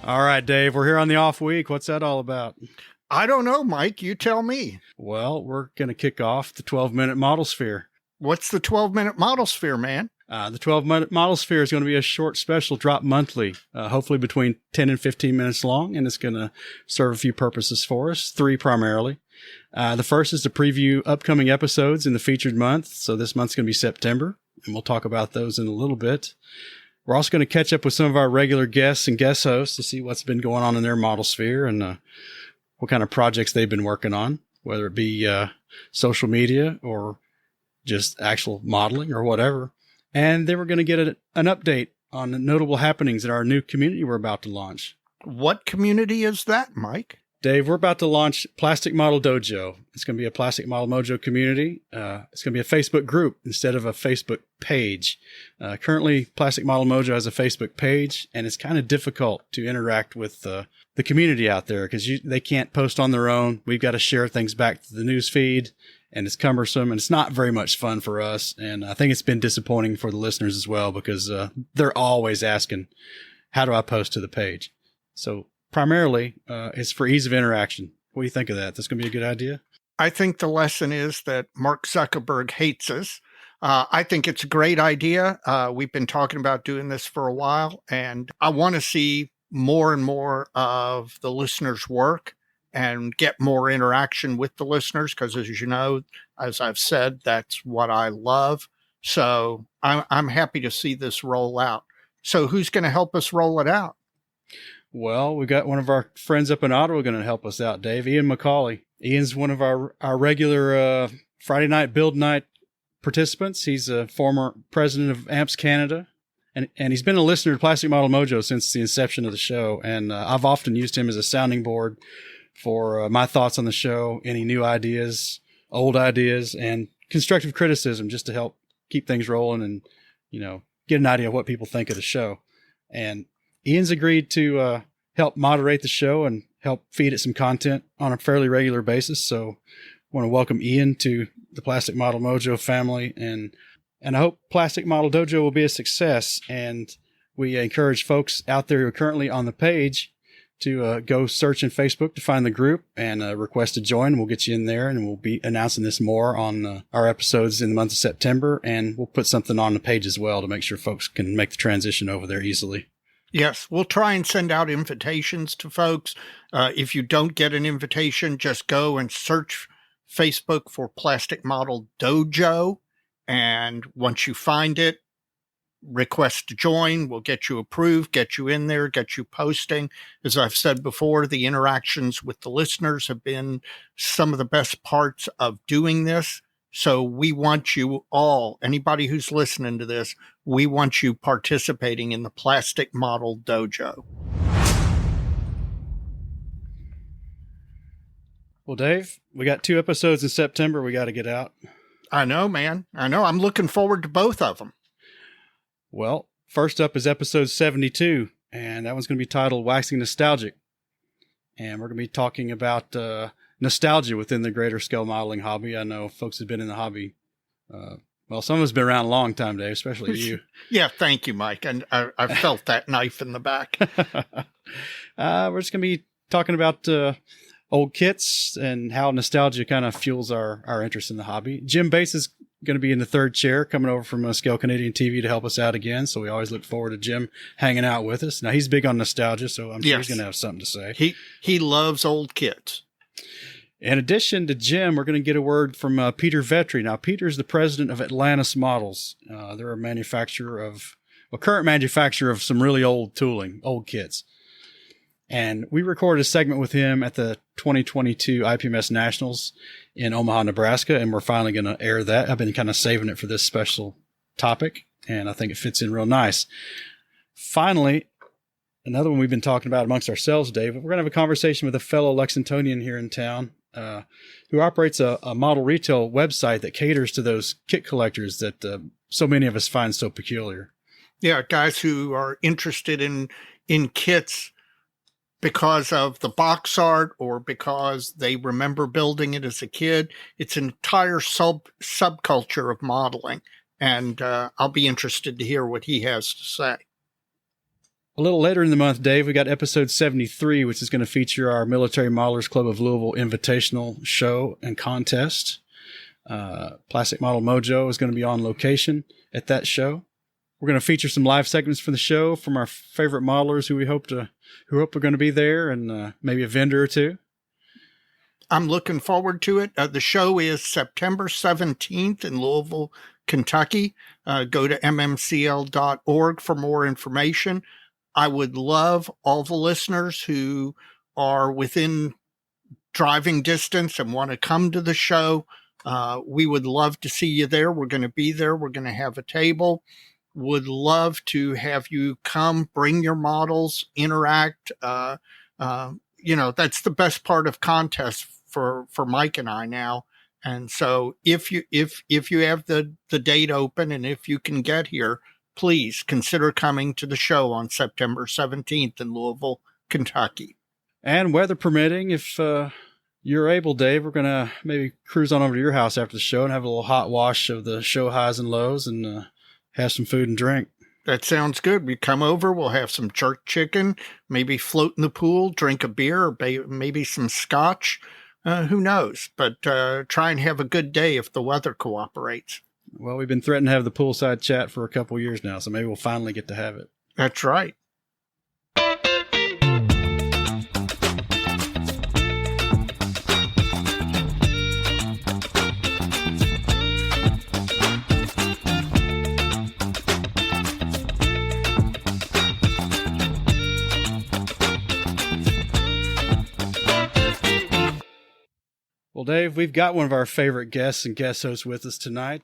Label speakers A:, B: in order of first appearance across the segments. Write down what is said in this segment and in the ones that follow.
A: All right, Dave, we're here on the off week. What's that all about?
B: I don't know, Mike. You tell me.
A: Well, we're going to kick off the 12-minute Modelsphere.
B: What's the 12-minute Modelsphere, man?
A: The 12-minute Modelsphere is going to be a short special drop monthly, hopefully between 10 and 15 minutes long, and it's going to serve a few purposes for us, 3 primarily. The first is to preview upcoming episodes in the featured month. So this month's going to be September, and we'll talk about those in a little bit. We're also going to catch up with some of our regular guests and guest hosts to see what's been going on in their Modelsphere and what kind of projects they've been working on, whether it be social media or just actual modeling or whatever. And then we're going to get an update on the notable happenings in our new community we're about to launch.
B: What community is that, Mike?
A: Dave, we're about to launch Plastic Model Dojo. It's going to be a Plastic Model Mojo community. It's going to be a Facebook group instead of a Facebook page. Currently, Plastic Model Mojo has a Facebook page, and it's kind of difficult to interact with the community out there because they can't post on their own. We've got to share things back to the news feed, and it's cumbersome, and it's not very much fun for us. And I think it's been disappointing for the listeners as well because they're always asking, how do I post to the page? So primarily, it's for ease of interaction. What do you think of that? That's going to be a good idea?
B: I think the lesson is that Mark Zuckerberg hates us. I think it's a great idea. We've been talking about doing this for a while, and I want to see more and more of the listeners' work and get more interaction with the listeners because, as you know, as I've said, that's what I love. So I'm happy to see this roll out. So who's going to help us roll it out?
A: Well, we got one of our friends up in Ottawa going to help us out, Dave, Ian McCauley. Ian's one of our regular Friday night build night participants. He's a former president of AMPS Canada, and he's been a listener to Plastic Model Mojo since the inception of the show. And I've often used him as a sounding board for my thoughts on the show, any new ideas, old ideas, and constructive criticism just to help keep things rolling and, get an idea of what people think of the show. And Ian's agreed to help moderate the show and help feed it some content on a fairly regular basis. So I want to welcome Ian to the Plastic Model Mojo family. And I hope Plastic Model Dojo will be a success. And we encourage folks out there who are currently on the page to go search in Facebook to find the group and request to join. We'll get you in there, and we'll be announcing this more on our episodes in the month of September. And we'll put something on the page as well to make sure folks can make the transition over there easily.
B: Yes, we'll try and send out invitations to folks. If you don't get an invitation, just go and search Facebook for Plastic Model Dojo. And once you find it, request to join. We'll get you approved, get you in there, get you posting. As I've said before, the interactions with the listeners have been some of the best parts of doing this. So we want you all, anybody who's listening to this, we want you participating in the Plastic Model Dojo.
A: Well, Dave, we got 2 episodes in September we got to get out.
B: I know, man. I know. I'm looking forward to both of them.
A: Well, first up is episode 72, and that one's going to be titled Waxing Nostalgic. And we're going to be talking about nostalgia within the greater scale modeling hobby. I know folks have been in the hobby. Some of us have been around a long time, Dave, especially you.
B: Yeah, thank you, Mike. And I felt that knife in the back.
A: We're just going to be talking about old kits and how nostalgia kind of fuels our interest in the hobby. Jim Bates is going to be in the third chair, coming over from Scale Canadian TV to help us out again. So we always look forward to Jim hanging out with us. Now, he's big on nostalgia, so I'm sure he's going to have something to say.
B: He loves old kits.
A: In addition to Jim, we're going to get a word from Peter Vetri. Now, Peter's the president of Atlantis Models. They're a current manufacturer of some really old tooling, old kits. And we recorded a segment with him at the 2022 IPMS Nationals in Omaha, Nebraska, and we're finally going to air that. I've been kind of saving it for this special topic, and I think it fits in real nice. Finally, another one we've been talking about amongst ourselves, Dave, we're going to have a conversation with a fellow Lexingtonian here in town who operates a model retail website that caters to those kit collectors that so many of us find so peculiar.
B: Yeah, guys who are interested in kits because of the box art or because they remember building it as a kid. It's an entire subculture of modeling, and I'll be interested to hear what he has to say.
A: A little later in the month, Dave, we got episode 73, which is going to feature our Military Modelers Club of Louisville Invitational Show and Contest. Plastic Model Mojo is going to be on location at that show. We're going to feature some live segments for the show from our favorite modelers who hope are going to be there, and maybe a vendor or two.
B: I'm looking forward to it. The show is September 17th in Louisville, Kentucky. Go to mmcl.org for more information. I would love all the listeners who are within driving distance and want to come to the show. We would love to see you there. We're going to be there. We're going to have a table. Would love to have you come, bring your models, interact. That's the best part of contests for Mike and I now. And so if you have the date open and if you can get here, please consider coming to the show on September 17th in Louisville, Kentucky.
A: And weather permitting, if you're able, Dave, we're going to maybe cruise on over to your house after the show and have a little hot wash of the show highs and lows and have some food and drink.
B: That sounds good. We come over, we'll have some jerk chicken, maybe float in the pool, drink a beer, or maybe some scotch. Who knows? But try and have a good day if the weather cooperates.
A: Well, we've been threatening to have the poolside chat for a couple of years now, so maybe we'll finally get to have it.
B: That's right.
A: Well, Dave, we've got one of our favorite guests and guest hosts with us tonight.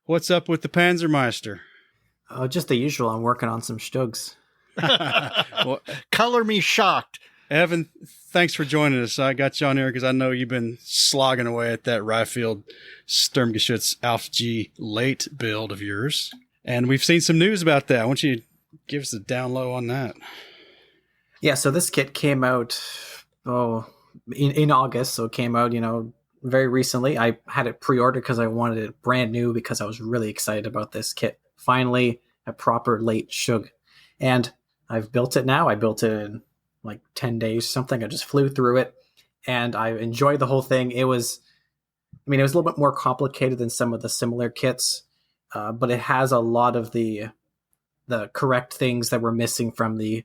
A: What's up with the Panzermeister?
C: Just the usual. I'm working on some Stugs.
A: Well,
B: color me shocked.
A: Evan, thanks for joining us. I got you on here because I know you've been slogging away at that Ryefield Sturmgeschütz Alf G late build of yours. And we've seen some news about that. Why don't you give us a down low on that?
C: Yeah, so this kit came out in August, so it came out, very recently. I had it pre-ordered because I wanted it brand new because I was really excited about this kit. Finally, a proper late Shug. And I've built it now. I built it in like 10 days, something. I just flew through it and I enjoyed the whole thing. It was a little bit more complicated than some of the similar kits, but it has a lot of the correct things that were missing from the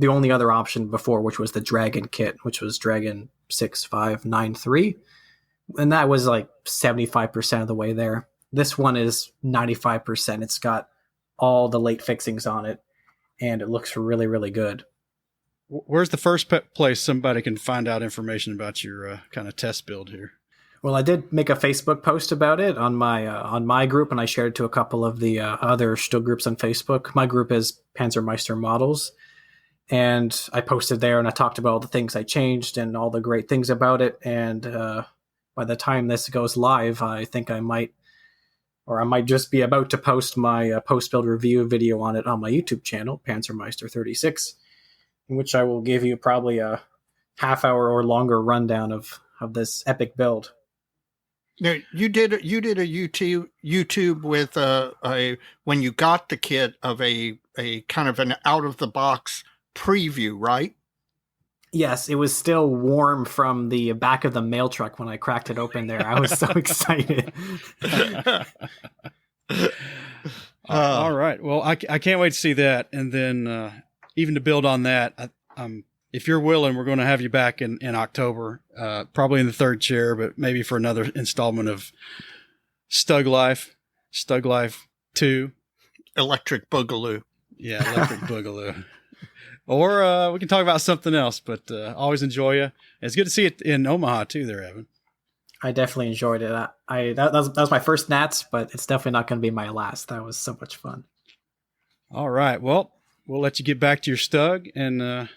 C: only other option before, which was the Dragon kit, which was Dragon 6593. And that was like 75% of the way there. This one is 95%. It's got all the late fixings on it, and it looks really, really good.
A: Where's the first place somebody can find out information about your kind of test build here?
C: Well, I did make a Facebook post about it on my group, and I shared it to a couple of the other Stug groups on Facebook. My group is Panzermeister Models. And I posted there and I talked about all the things I changed and all the great things about it. And by the time this goes live, I think I might just be about to post my post-build review video on it on my YouTube channel, Panzermeister36, in which I will give you probably a half-hour or longer rundown of this epic build.
B: Now, you did a YouTube with when you got the kit of a kind of an out-of-the-box preview, right?
C: Yes, it was still warm from the back of the mail truck when I cracked it open there. I was so excited.
A: All right. Well, I can't wait to see that. And then even to build on that, if you're willing, we're going to have you back in October, probably in the third chair, but maybe for another installment of Stug Life 2.
B: Electric Boogaloo.
A: Yeah, Electric Boogaloo. Or we can talk about something else, but always enjoy you. It's good to see it in Omaha too there, Evan.
C: I definitely enjoyed it. That was my first Nats, but it's definitely not going to be my last. That was so much fun.
A: All right. Well, we'll let you get back to your Stug, and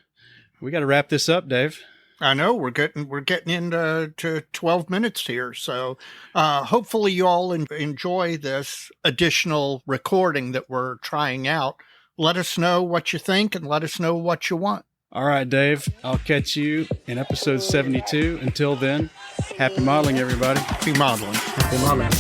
A: we got to wrap this up, Dave.
B: I know we're getting into to 12 minutes here, so hopefully you all enjoy this additional recording that we're trying out. Let us know what you think and let us know what you want.
A: All right, Dave. I'll catch you in episode 72. Until then, happy modeling, everybody.
B: Happy modeling.
C: Happy modeling.